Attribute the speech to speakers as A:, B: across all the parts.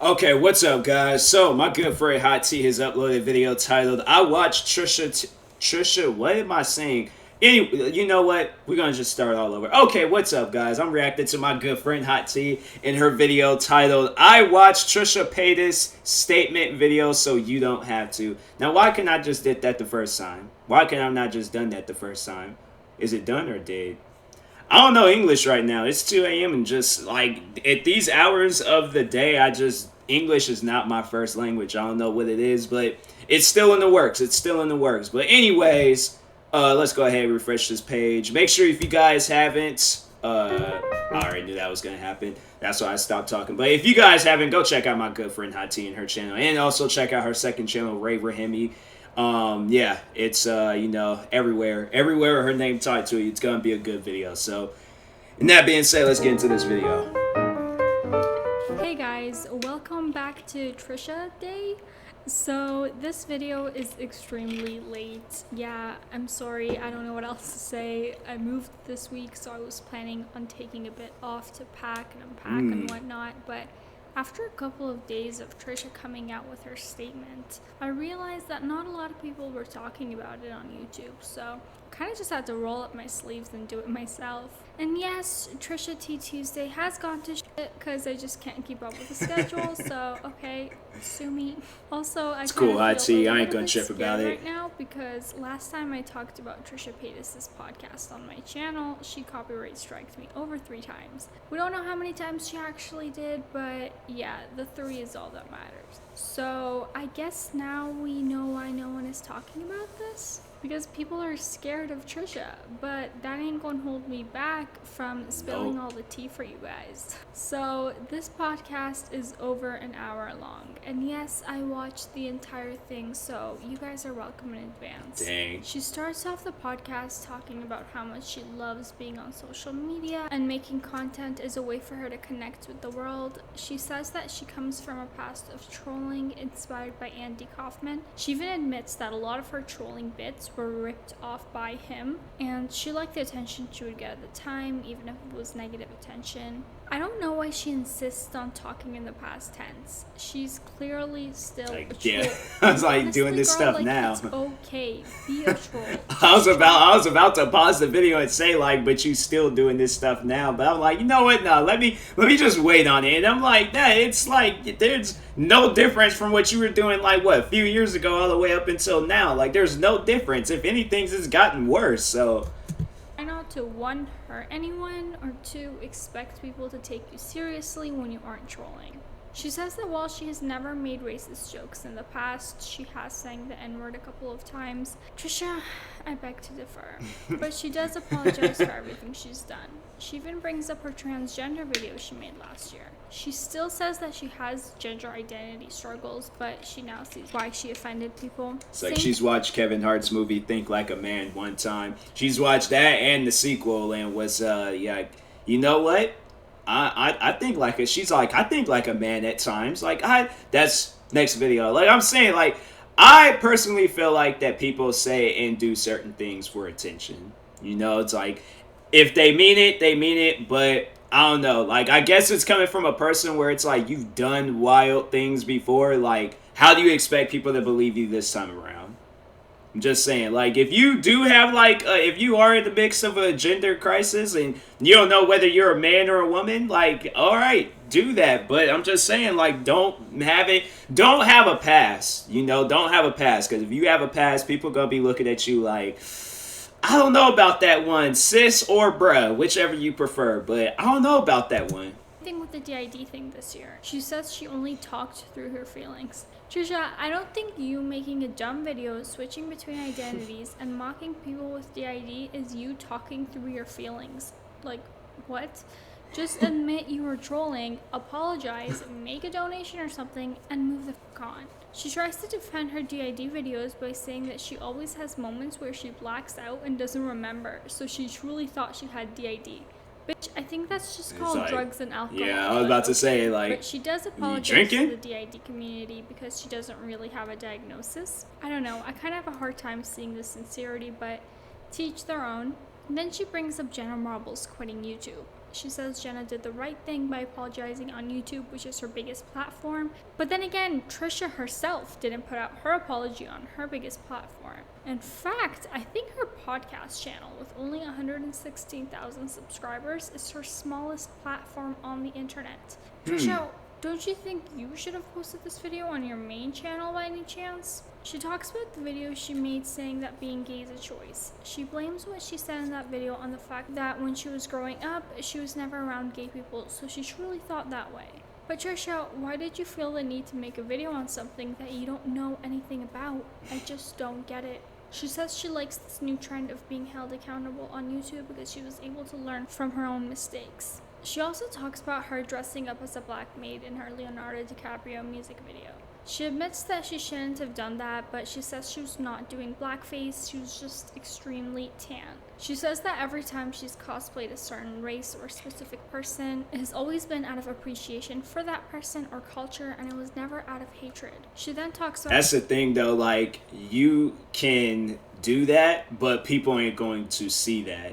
A: Okay, what's up, guys? So my good friend Hot T has uploaded a video titled "I watched Trisha." What am I saying? Anyway, you know what? We're gonna just start all over. Okay, what's up, guys? I'm reacting to my good friend Hot T in her video titled "I watched Trisha Paytas statement video, so you don't have to." Now, why can I just did that the first time? Why can I not just done that the first time? Is it done or did? I don't know English right now. It's 2 a.m. and just like at these hours of the day, English is not my first language. I don't know what it is, but it's still in the works. It's still in the works. But anyways, let's go ahead and refresh this page. Make sure if you guys haven't, I already knew that was gonna happen. That's why I stopped talking. But if you guys haven't, go check out my good friend Hot T and her channel, and also check out her second channel, Ray Rahimi. Yeah, it's everywhere her name tied to it, it's gonna be a good video. So, and that being said, let's get into this video.
B: Hey guys, welcome back to Trisha Day. So this video is extremely late. Yeah, I'm sorry, I don't know what else to say. I moved this week, so I was planning on taking a bit off to pack and unpack and whatnot, but after a couple of days of Trisha coming out with her statement, I realized that not a lot of people were talking about it on YouTube, so I kind of just had to roll up my sleeves and do it myself. And yes, Trisha T Tuesday has gone to shit because I just can't keep up with the schedule, so okay, sue me. Also, I
A: It's cool, I
B: feel
A: I
B: a
A: ain't
B: little
A: gonna
B: bit
A: trip about
B: scared
A: it.
B: right now because last time I talked about Trisha Paytas' podcast on my channel, she copyright striked me over 3 times. We don't know how many times she actually did, but yeah, the 3 is all that matters. So I guess now we know why no one is talking about this. Because people are scared of Trisha, but that ain't gonna hold me back from spilling all the tea for you guys. So this podcast is over an hour long, and yes, I watched the entire thing, so you guys are welcome in advance.
A: Dang.
B: She starts off the podcast talking about how much she loves being on social media and making content is a way for her to connect with the world. She says that she comes from a past of trolling inspired by Andy Kaufman. She even admits that a lot of her trolling bits were ripped off by him, and she liked the attention she would get at the time, even if it was negative attention. I don't know why she insists on talking in the past tense. She's clearly still a troll.
A: Yeah, I was like
B: Honestly,
A: doing this
B: girl,
A: stuff now.
B: It's okay. Be a troll.
A: I was about to pause the video and say like, but you still doing this stuff now. But I'm like, you know what? No, let me just wait on it. And I'm like, nah, it's like there's no difference from what you were doing like what a few years ago all the way up until now. Like there's no difference. If anything, it's gotten worse. So
B: try not to 1, hurt anyone, or 2, expect people to take you seriously when you aren't trolling. She says that while she has never made racist jokes in the past, she has sang the N-word a couple of times. Trisha, I beg to differ, but she does apologize for everything she's done. She even brings up her transgender video she made last year. She still says that she has gender identity struggles, but she now sees why she offended people.
A: it's like she's watched Kevin Hart's movie Think Like a Man one time. She's watched that and the sequel and was yeah, you know what? I think like she's like I think like a man at times. Like that's next video. Like I'm saying like I personally feel like that people say and do certain things for attention. You know, it's like if they mean it, they mean it, but I don't know. Like I guess it's coming from a person where it's like you've done wild things before. Like how do you expect people to believe you this time around? I'm just saying, like, if you do have, like, if you are in the mix of a gender crisis and you don't know whether you're a man or a woman, like, all right, do that. But I'm just saying, like, don't have a past, you know, don't have a past. Because if you have a past, people going to be looking at you like, I don't know about that one, sis or bruh, whichever you prefer. But I don't know about that one.
B: Thing with the DID thing this year. She says she only talked through her feelings. Trisha, I don't think you making a dumb video switching between identities and mocking people with DID is you talking through your feelings. Like, what? Just admit you were trolling, apologize, make a donation or something, and move the fuck on. She tries to defend her DID videos by saying that she always has moments where she blacks out and doesn't remember, so she truly thought she had DID. Bitch, I think that's just called
A: like,
B: drugs and alcohol.
A: Yeah, I was about to say, like,
B: but she does apologize to the DID community because she doesn't really have a diagnosis. I don't know, I kind of have a hard time seeing the sincerity, but to each their own. And then she brings up Jenna Marbles quitting YouTube. She says Jenna did the right thing by apologizing on YouTube, which is her biggest platform. But then again, Trisha herself didn't put out her apology on her biggest platform. In fact, I think her podcast channel, with only 116,000 subscribers, is her smallest platform on the internet. Trisha, don't you think you should have posted this video on your main channel by any chance? She talks about the video she made saying that being gay is a choice. She blames what she said in that video on the fact that when she was growing up, she was never around gay people, so she truly thought that way. But Trisha, why did you feel the need to make a video on something that you don't know anything about? I just don't get it. She says she likes this new trend of being held accountable on YouTube because she was able to learn from her own mistakes. She also talks about her dressing up as a black maid in her Leonardo DiCaprio music video. She admits that she shouldn't have done that, but she says she was not doing blackface, she was just extremely tan. She says that every time she's cosplayed a certain race or specific person, it has always been out of appreciation for that person or culture, and it was never out of hatred. She then talks about—
A: That's the thing though, like, you can do that, but people ain't going to see that.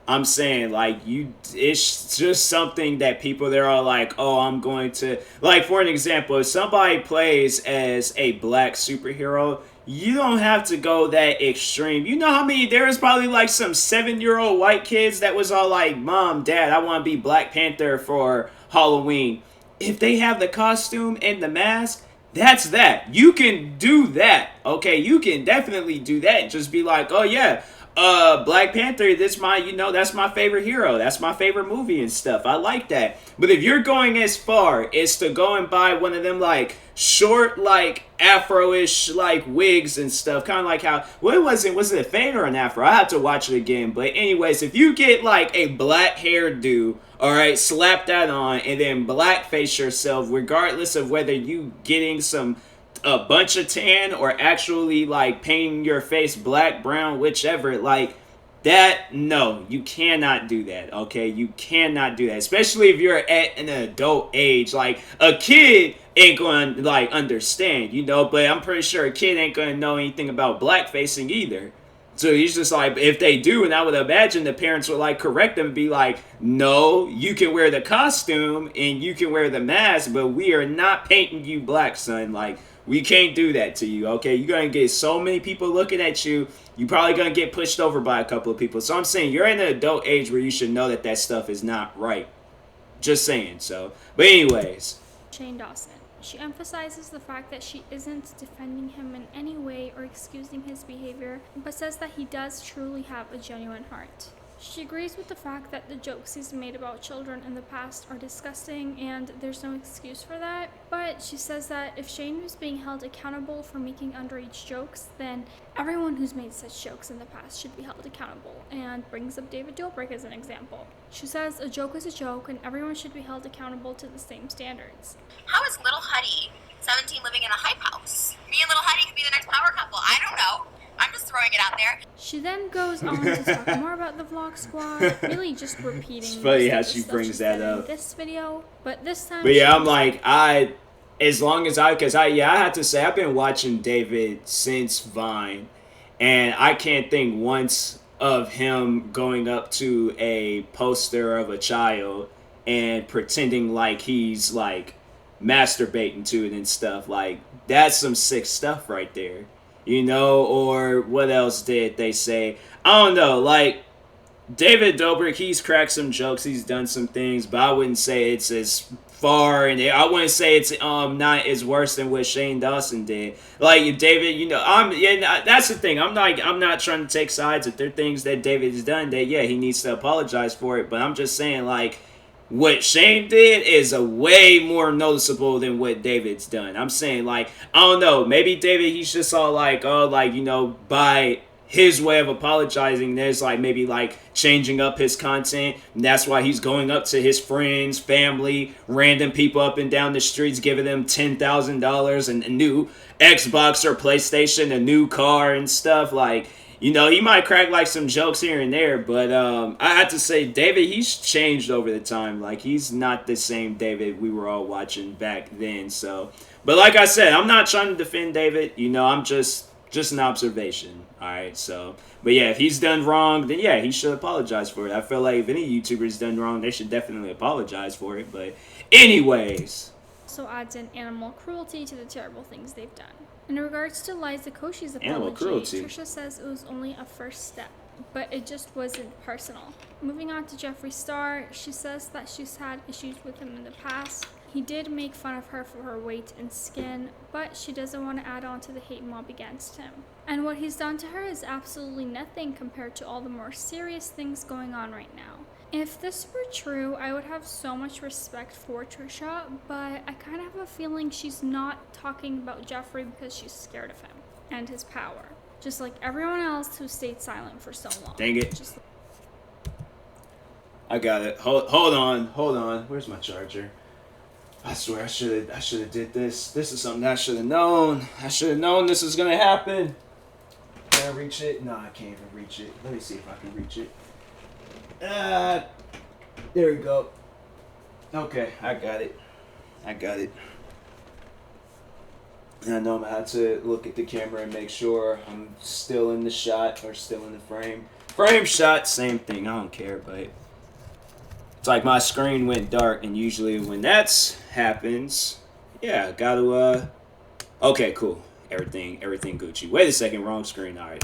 A: I'm saying, like, it's just something that people, they're all like, oh, I'm going to, like, for an example, if somebody plays as a black superhero, you don't have to go that extreme. You know how many, there was probably like some 7-year-old white kids that was all like, Mom, Dad, I want to be Black Panther for Halloween. If they have the costume and the mask, that's that. You can do that, okay? You can definitely do that. Just be like, oh yeah, Black Panther, that's my favorite hero. That's my favorite movie and stuff. I like that. But if you're going as far as to go and buy one of them, like, short, like, afro-ish, like, wigs and stuff, kind of like how, was it a fade or an afro? I have to watch it again. But anyways, if you get, like, a black hairdo, alright, slap that on, and then blackface yourself, regardless of whether you getting a bunch of tan or actually like painting your face black, brown, whichever, like that, no, you cannot do that, okay? You cannot do that, especially if you're at an adult age. Like, a kid ain't going to, like, understand, but I'm pretty sure a kid ain't going to know anything about blackfacing either. So he's just like, if they do, and I would imagine the parents would, like, correct them and be like, no, you can wear the costume and you can wear the mask, but we are not painting you black, son. Like, we can't do that to you, okay? You're going to get so many people looking at you. You're probably going to get pushed over by a couple of people. So I'm saying you're in an adult age where you should know that stuff is not right. Just saying, so. But anyways.
B: Shane Dawson. She emphasizes the fact that she isn't defending him in any way or excusing his behavior, but says that he does truly have a genuine heart. She agrees with the fact that the jokes he's made about children in the past are disgusting and there's no excuse for that, but she says that if Shane was being held accountable for making underage jokes, then everyone who's made such jokes in the past should be held accountable, and brings up David Dobrik as an example. She says a joke is a joke and everyone should be held accountable to the same standards.
C: How is Little Huddy 17 living in a hype house? Me and Little Huddy could be the next power couple. I don't know. I'm just throwing it out there.
B: She then goes on to talk more about the Vlog Squad, really just repeating.
A: It's funny how she brings that up.
B: This video, but this time.
A: But yeah, I'm like, I have to say, I've been watching David since Vine, and I can't think once of him going up to a poster of a child and pretending like he's like masturbating to it and stuff. Like, that's some sick stuff right there. Or what else did they say? I don't know, like, David Dobrik, he's cracked some jokes, he's done some things, but I wouldn't say it's as far, and I wouldn't say it's not as worse than what Shane Dawson did. Like, David, that's the thing, I'm not trying to take sides. If there are things that David has done that, yeah, he needs to apologize for it, but I'm just saying, like, what Shane did is a way more noticeable than what David's done. I'm saying, like, I don't know, maybe David, he's just all like, by his way of apologizing, there's like maybe like changing up his content, and that's why he's going up to his friends, family, random people up and down the streets, giving them $10,000 and a new Xbox or PlayStation, a new car and stuff. Like, he might crack like some jokes here and there, but I have to say, David, he's changed over the time. Like, he's not the same David we were all watching back then. So, but like I said, I'm not trying to defend David. I'm just Just an observation. All right. So, but yeah, if he's done wrong, then yeah, he should apologize for it. I feel like if any YouTuber's done wrong, they should definitely apologize for it. But anyways,
B: Also adds in animal cruelty to the terrible things they've done. In regards to Liza Koshy's
A: Animal
B: apology,
A: cruelty.
B: Trisha says it was only a first step, but it just wasn't personal. Moving on to Jeffree Star, she says that she's had issues with him in the past. He did make fun of her for her weight and skin, but she doesn't want to add on to the hate mob against him. And what he's done to her is absolutely nothing compared to all the more serious things going on right now. If this were true, I would have so much respect for Trisha, but I kind of have a feeling she's not talking about Jeffree because she's scared of him and his power. Just like everyone else who stayed silent for so long.
A: Dang it.
B: Just
A: I got it. Hold on. Where's my charger? I swear I should have did this. This is something I should have known. I should have known this was gonna happen. Can I reach it? No, I can't even reach it. Let me see if I can reach it. There we go. Okay, I got it. And I know I'm gonna have to look at the camera and make sure I'm still in the shot or still in the frame. Frame shot, same thing. I don't care, but it's like my screen went dark, and usually when that happens, yeah, gotta okay, cool. Everything Gucci. Wait a second, wrong screen. All right.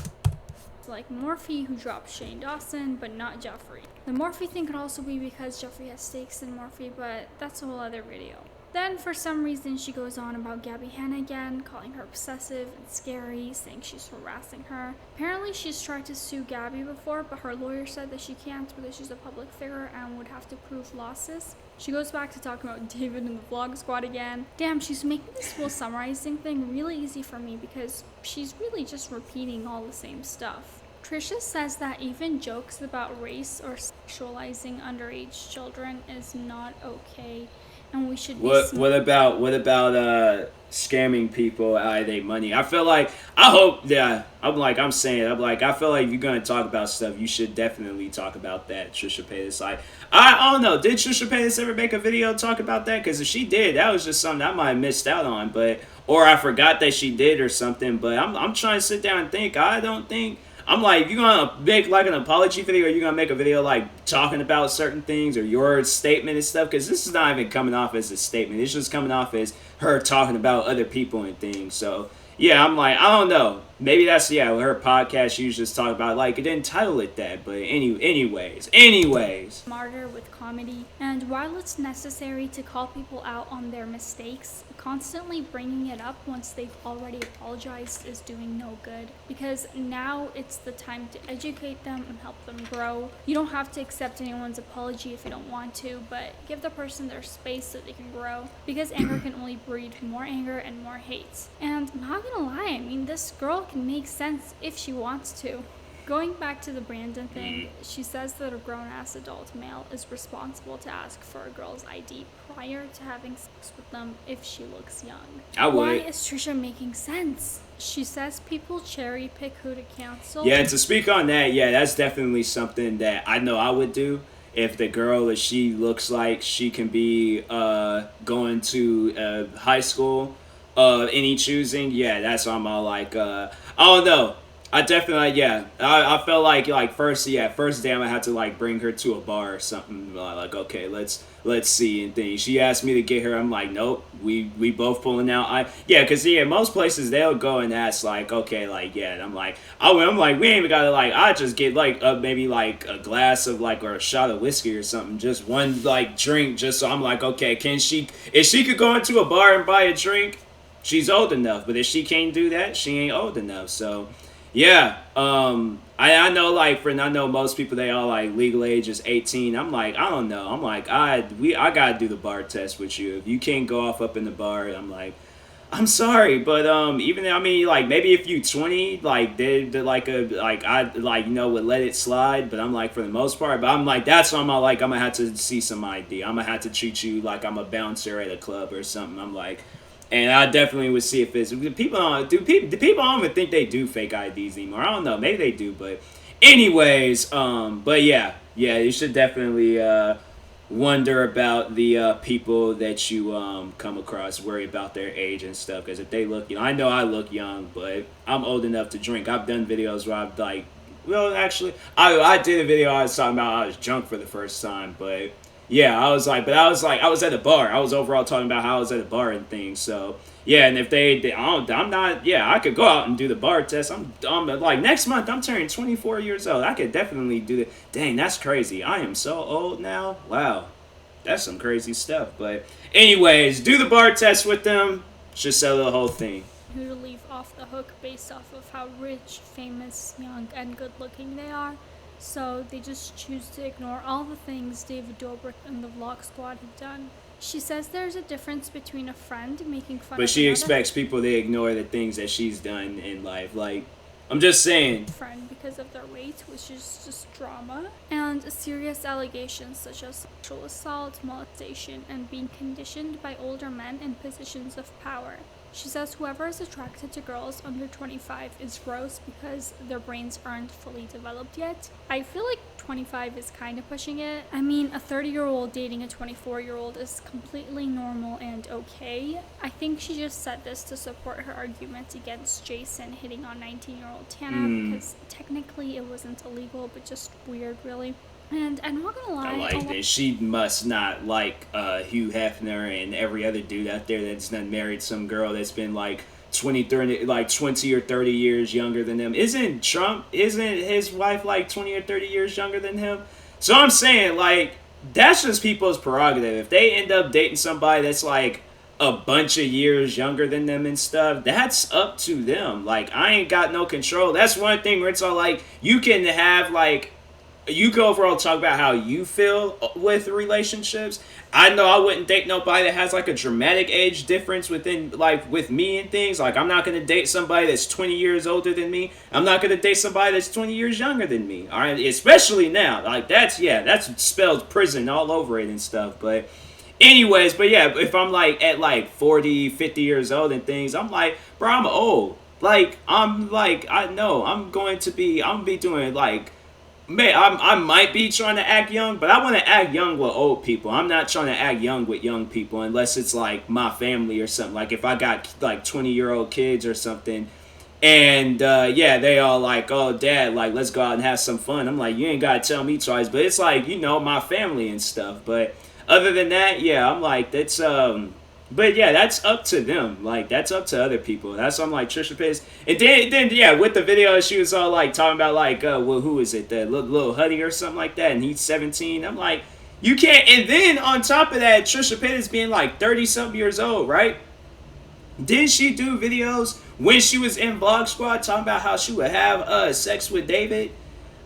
B: like Morphe, who dropped Shane Dawson, but not Jeffree. The Morphe thing could also be because Jeffree has stakes in Morphe, but that's a whole other video. Then, for some reason, she goes on about Gabby Hanna again, calling her obsessive and scary, saying she's harassing her. Apparently, she's tried to sue Gabby before, but her lawyer said that she can't because she's a public figure and would have to prove losses. She goes back to talking about David and the vlog squad again. Damn, she's making this whole summarizing thing really easy for me because she's really just repeating all the same stuff. Trisha says that even jokes about race or sexualizing underage children is not okay. And we should be
A: what about scamming people out of their money? I feel like I feel like if you're gonna talk about stuff, you should definitely talk about that. Trisha Paytas, like I don't know, did Trisha Paytas ever make a video talk about that? Because if she did, that was just something I might have missed out on, or I forgot that she did or something. But I'm trying to sit down and think. I don't think. I'm like, you're going to make like an apology video, or you're going to make a video like talking about certain things or your statement and stuff? Because this is not even coming off as a statement. It's just coming off as her talking about other people and things. So, yeah, I'm like, I don't know. Maybe that's, her podcast. She was just talking about, like, it didn't title it that. But anyways.
B: Smarter with comedy. And while it's necessary to call people out on their mistakes, constantly bringing it up once they've already apologized is doing no good. Because now it's the time to educate them and help them grow. You don't have to accept anyone's apology if you don't want to, but give the person their space so they can grow. Because anger can only breed more anger and more hate. And I'm not gonna lie, I mean, this girl can make sense if she wants to. Going back to the Brandon thing, she says that a grown-ass adult male is responsible to ask for a girl's ID prior to having sex with them if she looks young. Why is Trisha making sense? She says people cherry pick who to cancel.
A: Yeah, and to speak on that, that's definitely something that I know I would do. If the girl, if she looks like she can be going to high school of any choosing, that's why I'm all like, I don't know. I definitely, I felt like first day I'm gonna have to like bring her to a bar or something. Like, okay, let's see and things. She asked me to get her. I'm like, nope. We both pulling out. Because most places they'll go and ask like, okay, like and I'm like, we ain't even gotta like. I just get like maybe like a glass of like or a shot of whiskey or something, just one like drink, just so I'm like, okay, if she could go into a bar and buy a drink, she's old enough. But if she can't do that, she ain't old enough. So. Yeah, I know I know most people, they all like legal age is 18. I'm like, I don't know. I'm like, I gotta do the bar test with you. If you can't go off up in the bar, I'm like, I'm sorry, but maybe if you 20, like would let it slide. But I'm like, for the most part, but I'm like, that's why I'm gonna have to see some ID. I'm gonna have to treat you like I'm a bouncer at a club or something. I'm like. And I definitely would see if it's people don't even think they do fake IDs anymore. I don't know, maybe they do, but anyways, but yeah, you should definitely wonder about the people that you come across, worry about their age and stuff. Because if they look, I know I look young, but I'm old enough to drink. I've done videos where I've like, well, actually, I did a video I was talking about I was drunk for the first time, but yeah, I was at a bar. I was overall talking about how I was at a bar and things. So yeah, and if I'm not. Yeah, I could go out and do the bar test. I'm like next month. I'm turning 24 years old. I could definitely do it. Dang, that's crazy. I am so old now. Wow, that's some crazy stuff. But anyways, do the bar test with them. Just sell the whole thing.
B: Who to leave off the hook based off of how rich, famous, young, and good looking they are. So they just choose to ignore all the things David Dobrik and the Vlog Squad have done. She says there's a difference between a friend making fun
A: But
B: of
A: she
B: another
A: expects people to ignore the things that she's done in life. Like, I'm just saying.
B: friend because of their weight, which is just drama, and serious allegations such as sexual assault, molestation, and being conditioned by older men in positions of power. She says whoever is attracted to girls under 25 is gross because their brains aren't fully developed yet. I feel like 25 is kind of pushing it. I mean, a 30-year-old dating a 24-year-old is completely normal and okay. I think she just said this to support her argument against Jason hitting on 19-year-old Tana because technically it wasn't illegal, but just weird, really. And I'm not gonna lie,
A: I like this. She must not like Hugh Hefner and every other dude out there that's done married some girl that's been like 20 or 30 years younger than them. Isn't his wife like 20 or 30 years younger than him? So I'm saying, like, that's just people's prerogative. If they end up dating somebody that's like a bunch of years younger than them and stuff, that's up to them. Like, I ain't got no control. That's one thing where it's all like, you can have like, you can overall talk about how you feel with relationships. I know I wouldn't date nobody that has like a dramatic age difference within, like, with me and things. Like, I'm not going to date somebody that's 20 years older than me. I'm not going to date somebody that's 20 years younger than me. All right, especially now. Like, that's spells prison all over it and stuff. But anyways, but yeah, if I'm like at like 40, 50 years old and things, I'm like, bro, I'm old. Like, I know I'm going to be doing like, man, I might be trying to act young, but I want to act young with old people. I'm not trying to act young with young people unless it's like my family or something. Like if I got like 20-year-old kids or something, and yeah, they all like, oh, dad, like, let's go out and have some fun. I'm like, you ain't got to tell me twice, but it's like, my family and stuff. But other than that, yeah, I'm like, that's, but yeah, that's up to them. Like, that's up to other people. That's why I'm like, Trisha Paytas. And then yeah, with the video, she was all like talking about like, well, who is it? The little Huddy or something like that. And he's 17. I'm like, you can't. And then on top of that, Trisha Paytas being like 30-something years old, right? Didn't she do videos when she was in Vlog Squad talking about how she would have sex with David?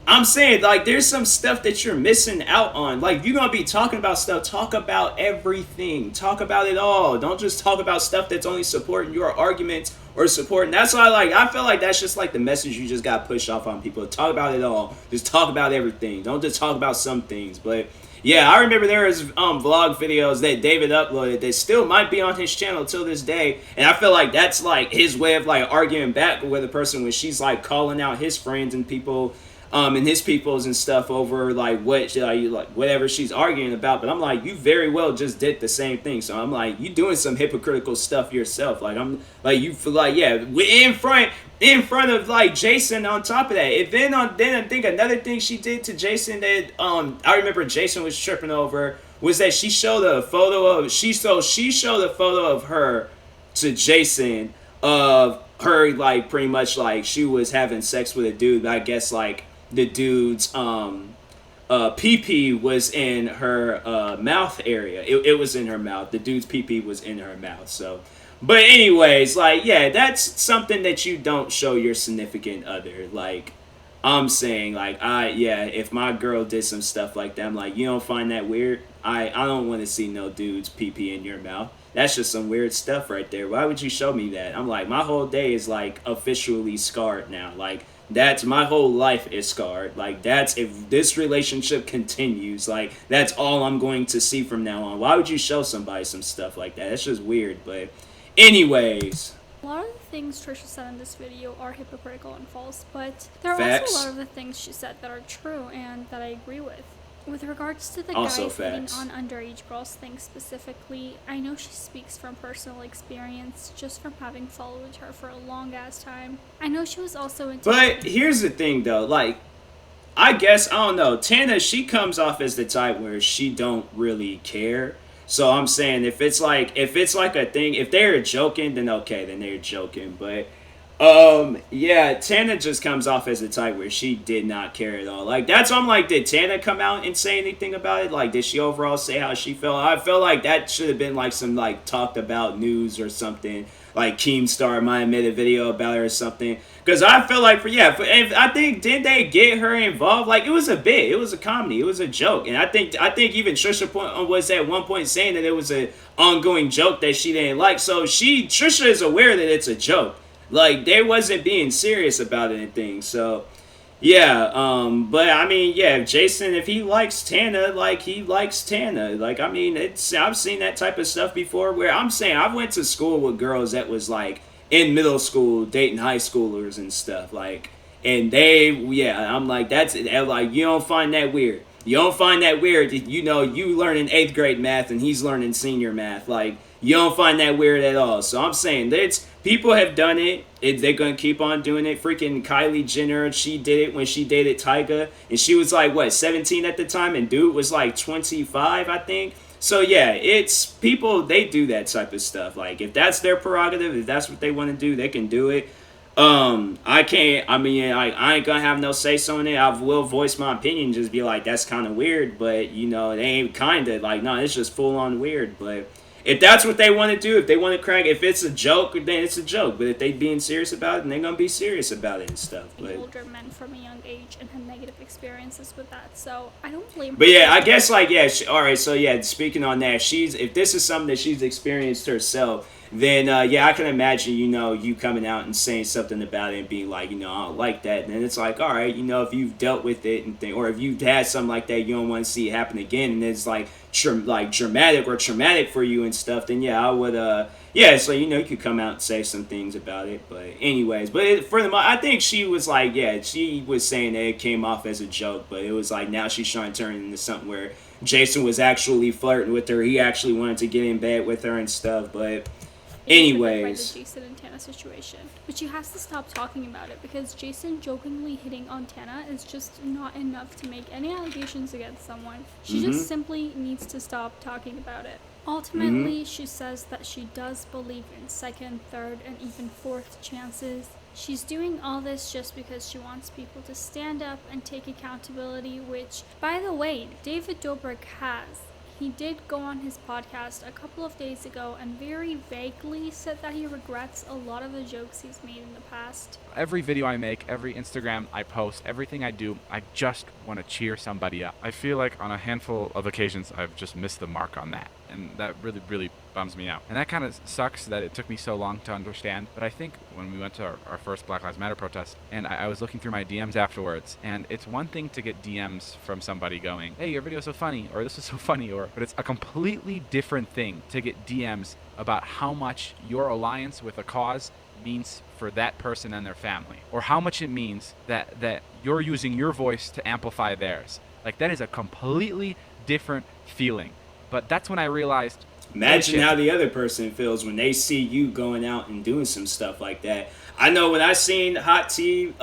A: I'm saying, like, there's some stuff that you're missing out on. Like, you're going to be talking about stuff. Talk about everything. Talk about it all. Don't just talk about stuff that's only supporting your arguments or supporting. That's why, like, I feel like that's just, like, the message you just got to push off on people. Talk about it all. Just talk about everything. Don't just talk about some things. But, yeah, I remember there was vlog videos that David uploaded that still might be on his channel till this day. And I feel like that's, like, his way of, like, arguing back with a person when she's, like, calling out his friends and people and his peoples and stuff over like whatever she's arguing about. But I'm like, you very well just did the same thing. So I'm like, you doing some hypocritical stuff yourself. Like, I'm like, you feel like, yeah, in front of like Jason on top of that. And then I think another thing she did to Jason that I remember Jason was tripping over was that she showed a photo of her to Jason of her, like, pretty much like she was having sex with a dude. I guess like the dude's pee-pee was in her mouth area. It was in her mouth. The dude's pee-pee was in her mouth. So, but anyways, like, yeah, that's something that you don't show your significant other. Like, I'm saying, like, if my girl did some stuff like that, I'm like, you don't find that weird? I don't want to see no dude's pee-pee in your mouth. That's just some weird stuff right there. Why would you show me that? I'm like, my whole day is like officially scarred now. Like, that's my whole life is scarred. Like, that's, if this relationship continues, like, that's all I'm going to see from now on. Why would you show somebody some stuff like that? That's just weird. But anyways,
B: a lot of the things Trisha said in this video are hypocritical and false, but there are
A: facts.
B: also a lot of the things she said that are true and that I agree with. With regards to the
A: Also
B: guys hitting
A: facts.
B: on underage girls thing specifically, I know she speaks from personal experience just from having followed her for a long ass time. I know she was also into.
A: But here's the thing though, like I guess I don't know. Tana, she comes off as the type where she don't really care. So I'm saying if it's like a thing, if they're joking, then okay, then they're joking. But yeah, Tana just comes off as the type where she did not care at all. Like that's why I'm like, did Tana come out and say anything about it? Like, did she overall say how she felt? I felt like that should have been like some like talked about news or something. Like Keemstar might have made a video about it or something. Because I feel like I think did they get her involved? Like it was a bit, it was a comedy, it was a joke, and I think even Trisha was at one point saying that it was an ongoing joke that she didn't like. So Trisha is aware that it's a joke. Like they wasn't being serious about anything. So yeah, but I mean, yeah, Jason, if he likes Tana, like he likes Tana. Like I mean, it's I've seen that type of stuff before. Where I'm saying I went to school with girls that was like in middle school dating high schoolers and stuff. Like, and yeah, I'm like that's like you don't find that weird. You don't find that weird. You know, you learning eighth grade math and he's learning senior math. Like you don't find that weird at all. So I'm saying that people have done it. They're gonna keep on doing it. Freaking Kylie Jenner, she did it when she dated Tyga, and she was like what 17 at the time, and dude was like 25, I think. So yeah, it's people. They do that type of stuff. Like if that's their prerogative, if that's what they want to do, they can do it. I can't. I mean, I ain't gonna have no say so in it. I will voice my opinion. Just be like, that's kind of weird, but you know, they ain't kind of like, no, it's just full on weird. But if that's what they want to do, if they want to crack, if it's a joke, then it's a joke. But if they being serious about it, then they're gonna be serious about it and stuff. But
B: older men from a young age and had negative experiences with that, so I don't blame her.
A: But yeah, I guess like yeah. All right, so yeah, speaking on that, if this is something that she's experienced herself, then yeah, I can imagine you coming out and saying something about it and being like I don't like that. And then it's like all right, if you've dealt with it or if you've had something like that, you don't want to see it happen again, and it's like dramatic or traumatic for you and stuff. Then yeah, I would yeah, so you could come out and say some things about it. But anyways, I think she was like, yeah, she was saying that it came off as a joke, but it was like now she's trying to turn it into something where Jason was actually flirting with her. He actually wanted to get in bed with her and stuff. But anyways,
B: the Jason and Tana situation, but she has to stop talking about it because Jason jokingly hitting on Tana is just not enough to make any allegations against someone. She just simply needs to stop talking about it. Ultimately, she says that she does believe in second, third, and even fourth chances. She's doing all this just because she wants people to stand up and take accountability, which, by the way, David Dobrik has. He did go on his podcast a couple of days ago and very vaguely said that he regrets a lot of the jokes he's made in the past.
D: Every video I make, every Instagram I post, everything I do, I just want to cheer somebody up. I feel like on a handful of occasions I've just missed the mark on that. And that really, really bums me out. And that kind of sucks that it took me so long to understand. But I think when we went to our first Black Lives Matter protest, and I was looking through my DMs afterwards, and it's one thing to get DMs from somebody going, hey, your video's so funny, or this is so funny, but it's a completely different thing to get DMs about how much your alliance with a cause means for that person and their family, or how much it means that you're using your voice to amplify theirs. Like, that is a completely different feeling. But that's when I realized...
A: Imagine how the other person feels when they see you going out and doing some stuff like that. I know when I seen Hot T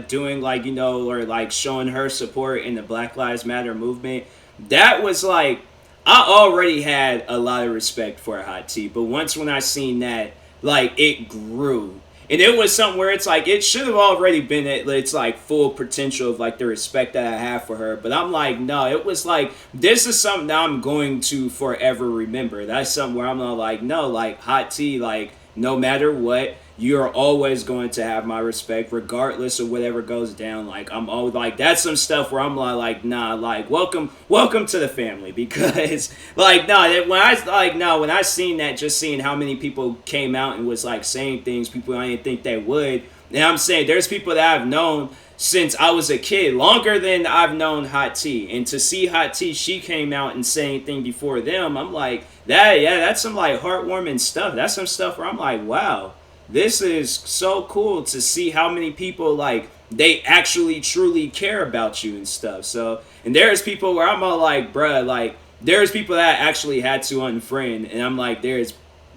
A: doing or like showing her support in the Black Lives Matter movement, that was like, I already had a lot of respect for Hot T, but when I seen that, like, it grew. And it was something where it's like, it should have already been at its like full potential of like the respect that I have for her. But I'm like, no, it was like, this is something that I'm going to forever remember. That's something where I'm not like, no, like Hot T, like no matter what, you're always going to have my respect regardless of whatever goes down. Like I'm always like, that's some stuff where I'm like nah, like welcome to the family. Because like when I seen that, just seeing how many people came out and was like saying things people I didn't think they would, and I'm saying there's people that I've known since I was a kid, longer than I've known Hot T, and to see Hot T, she came out and say anything before them, I'm like, that's some like heartwarming stuff. That's some stuff where I'm like, wow, this is so cool to see how many people like they actually truly care about you and stuff. So, and there's people where I'm all like, bruh, like, there's people that I actually had to unfriend, and I'm like, there's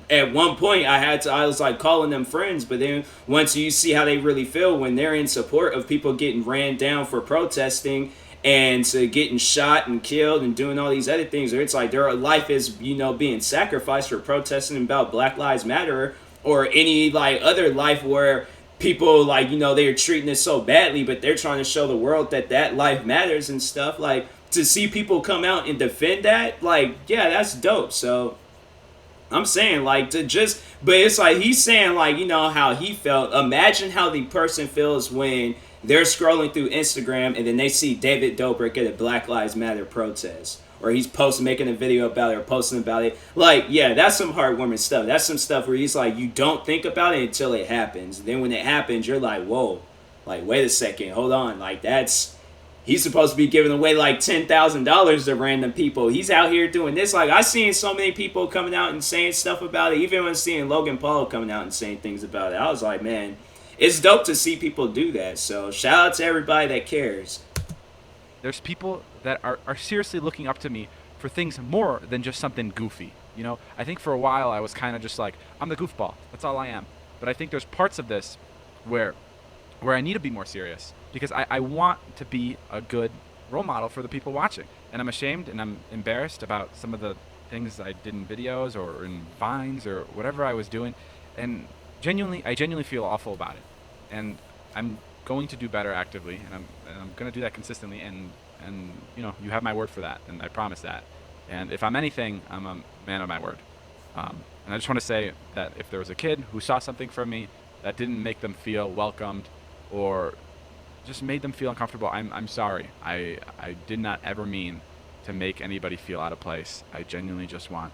A: at one point I was like calling them friends, but then once you see how they really feel when they're in support of people getting ran down for protesting and to getting shot and killed and doing all these other things, or it's like their life is, you know, being sacrificed for protesting about Black Lives Matter or any like other life where people like, you know, they're treating it so badly, but they're trying to show the world that that life matters and stuff. Like, to see people come out and defend that, like, yeah, that's dope. So I'm saying, like, to just, but it's like he's saying, like, you know, how he felt. Imagine how the person feels when they're scrolling through Instagram and then they see David Dobrik at a Black Lives Matter protest, or he's making a video about it or posting about it. Like, yeah, that's some heartwarming stuff. That's some stuff where he's like, you don't think about it until it happens. Then when it happens, you're like, whoa, like, wait a second, hold on, like, he's supposed to be giving away like $10,000 to random people. He's out here doing this. Like, I seen so many people coming out and saying stuff about it. Even when seeing Logan Paul coming out and saying things about it, I was like, man, it's dope to see people do that. So shout out to everybody that cares.
D: There's people that are seriously looking up to me for things more than just something goofy. You know, I think for a while I was kind of just like, I'm the goofball. That's all I am. But I think there's parts of this where I need to be more serious, because I want to be a good role model for the people watching. And I'm ashamed and I'm embarrassed about some of the things I did in videos or in Vines or whatever I was doing. And I genuinely feel awful about it. And I'm going to do better actively, and I'm going to do that consistently. And you know, you have my word for that, and I promise that. And if I'm anything, I'm a man of my word. And I just want to say that if there was a kid who saw something from me that didn't make them feel welcomed or just made them feel uncomfortable, I'm sorry. I did not ever mean to make anybody feel out of place. I genuinely just want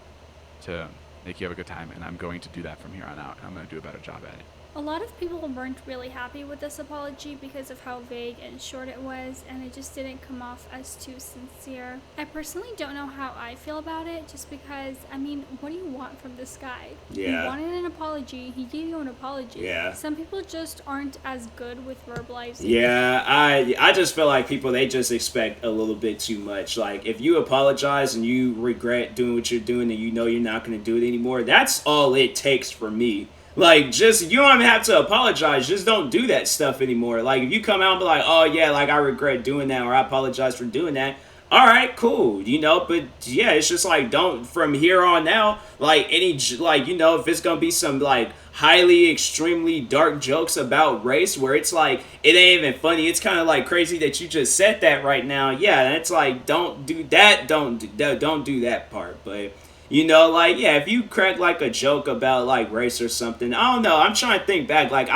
D: to make you have a good time, and I'm going to do that from here on out. I'm going to do a better job at it.
B: A lot of people weren't really happy with this apology because of how vague and short it was, and it just didn't come off as too sincere. I personally don't know how I feel about it, just because, I mean, what do you want from this guy?
A: Yeah.
B: You wanted an apology, he gave you an apology.
A: Yeah.
B: Some people just aren't as good with verbalizing.
A: Yeah, I just feel like people, they just expect a little bit too much. Like, if you apologize and you regret doing what you're doing and you know you're not going to do it anymore, that's all it takes for me. Like, just, you don't even have to apologize. Just don't do that stuff anymore. Like, if you come out and be like, oh, yeah, like, I regret doing that, or I apologize for doing that, all right, cool, you know? But, yeah, it's just, like, don't, from here on out, like, like, you know, if it's gonna be some, like, highly, extremely dark jokes about race where it's, like, it ain't even funny. It's kind of, like, crazy that you just said that right now. Yeah, it's, like, don't do that. Don't do that part, but... You know, like, yeah, if you crack, like, a joke about, like, race or something, I don't know, I'm trying to think back, like,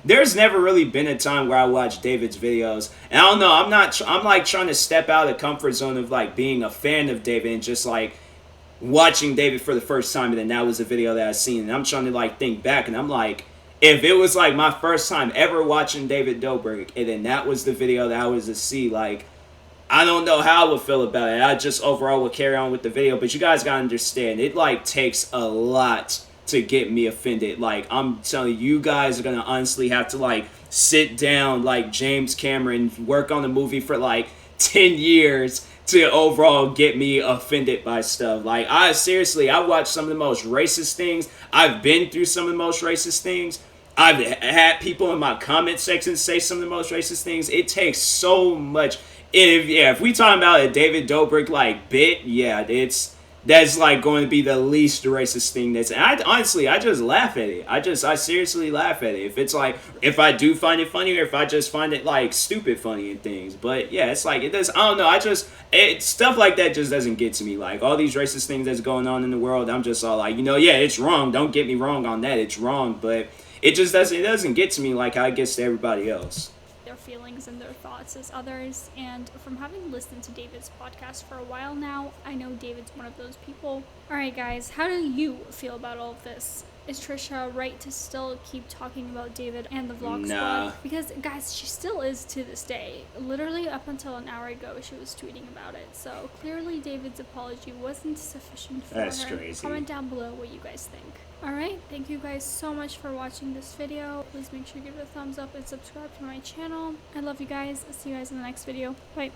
A: there's never really been a time where I watched David's videos, and I don't know, I'm, like, trying to step out of the comfort zone of, like, being a fan of David and just, like, watching David for the first time, and then that was a video that I seen, and I'm trying to, like, think back, and I'm like, if it was, like, my first time ever watching David Dobrik, and then that was the video that I was to see, like, I don't know how I would feel about it. I just overall would carry on with the video. But you guys gotta understand, it like takes a lot to get me offended. Like, I'm telling you, you guys are gonna honestly have to like sit down like James Cameron, work on the movie for like 10 years to overall get me offended by stuff. Like, I watched some of the most racist things. I've been through some of the most racist things. I've had people in my comment section say some of the most racist things. It takes so much. If we talking about a David Dobrik like bit, yeah, that's like going to be the least racist thing that's. And I just laugh at it. I seriously laugh at it. If it's like, if I do find it funny, or if I just find it like stupid funny and things. But yeah, it's like, it does. I don't know. Stuff like that just doesn't get to me. Like, all these racist things that's going on in the world, I'm just all like, you know, yeah, it's wrong. Don't get me wrong on that. It's wrong, but it just doesn't. It doesn't get to me like how it gets to everybody else.
B: Their feelings and their thoughts as others, and from having listened to David's podcast for a while now, I know David's one of those people. Alright guys, how do you feel about all of this? Is Trisha right to still keep talking about David and the vlog squad? Because guys, she still is to this day. Literally up until an hour ago she was tweeting about it, so clearly David's apology wasn't sufficient for her.
A: That's crazy.
B: Comment down below what you guys think. Alright, thank you guys so much for watching this video. Please make sure you give it a thumbs up and subscribe to my channel. I love you guys. See you guys in the next video. Bye.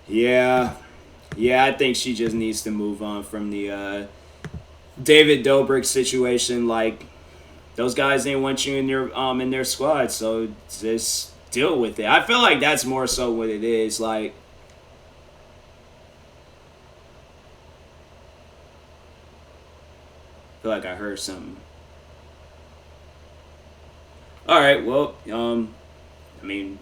A: Yeah, I think she just needs to move on from the David Dobrik situation. Like, those guys didn't want you in their squad, so just deal with it. I feel like that's more so what it is. Like, I feel like I heard something. All right, well, I mean,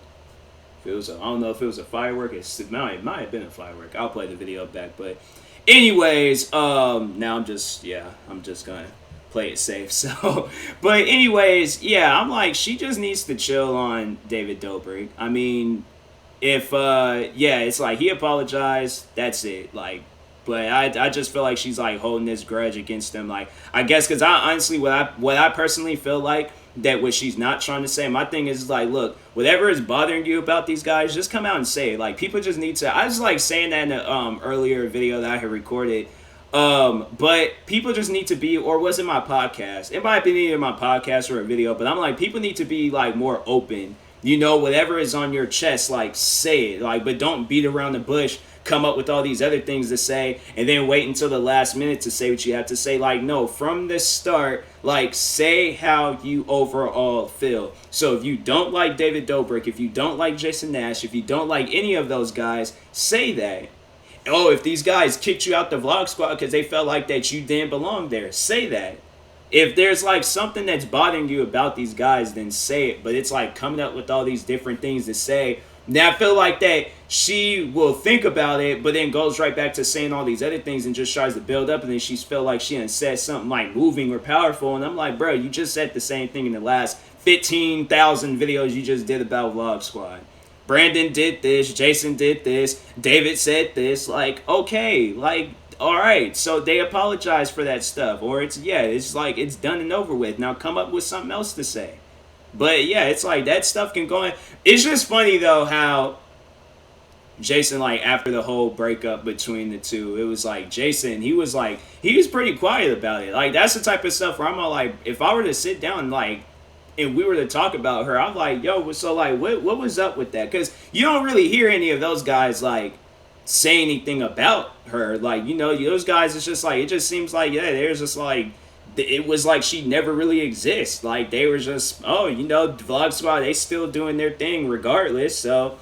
A: if it was I don't know if it was a firework. It might have been a firework. I'll play the video back, but anyways, now I'm just gonna play it safe. So, but anyways, yeah, I'm like, she just needs to chill on David Dobrik. I mean, if yeah, it's like he apologized, that's it. Like, but I just feel like she's like holding this grudge against him. Like, I guess because I honestly what I personally feel like that what she's not trying to say. My thing is like, look, whatever is bothering you about these guys, just come out and say it. Like, people just need to. I was like saying that in the earlier video that I had recorded. But people just need to be, or was it my podcast? It might have been either my podcast or a video, but I'm like, people need to be like more open. You know, whatever is on your chest, like, say it. Like, but don't beat around the bush, come up with all these other things to say, and then wait until the last minute to say what you have to say. Like, no, from the start, like, say how you overall feel. So if you don't like David Dobrik, if you don't like Jason Nash, if you don't like any of those guys, say that. Oh, if these guys kicked you out the vlog squad because they felt like that you didn't belong there, say that. If there's like something that's bothering you about these guys, then say it. But it's like coming up with all these different things to say. Now I feel like that she will think about it, but then goes right back to saying all these other things and just tries to build up, and then she's feel like she done said something like moving or powerful. And I'm like, bro, you just said the same thing in the last 15,000 videos you just did about Vlog Squad. Brandon did this, Jason did this, David said this. Like, okay, like, all right, so they apologize for that stuff, or it's like it's done and over with. Now come up with something else to say. But yeah, it's like that stuff can go in. It's just funny though how Jason, like, after the whole breakup between the two, it was like Jason, he was pretty quiet about it. Like, that's the type of stuff where I'm all like, if I were to sit down like and we were to talk about her, I'm like, yo, so like what was up with that? Because you don't really hear any of those guys like say anything about her. Like, you know, those guys, it's just like, it just seems like, yeah, there's just like, it was like she never really exists. Like, they were just, oh, you know, Vlog Squad, they still doing their thing regardless. So,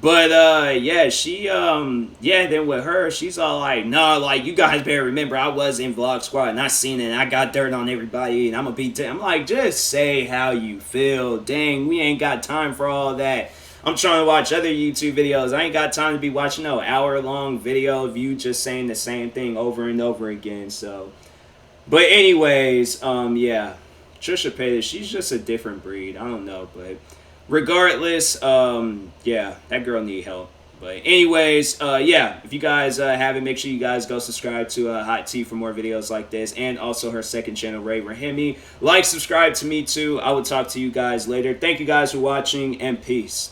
A: but yeah, she yeah, then with her, she's all like, no, like, you guys better remember I was in Vlog Squad and I seen it and I got dirt on everybody and I'm gonna be I'm like, just say how you feel. Dang, we ain't got time for all that. I'm trying to watch other YouTube videos. I ain't got time to be watching no hour-long video of you just saying the same thing over and over again. So, but anyways, yeah, Trisha Paytas, she's just a different breed. I don't know, but regardless, yeah, that girl need help. But anyways, yeah, if you guys haven't, make sure you guys go subscribe to Hot Tea for more videos like this, and also her second channel, Ray Rahimi. Like, subscribe to me too. I will talk to you guys later. Thank you guys for watching, and peace.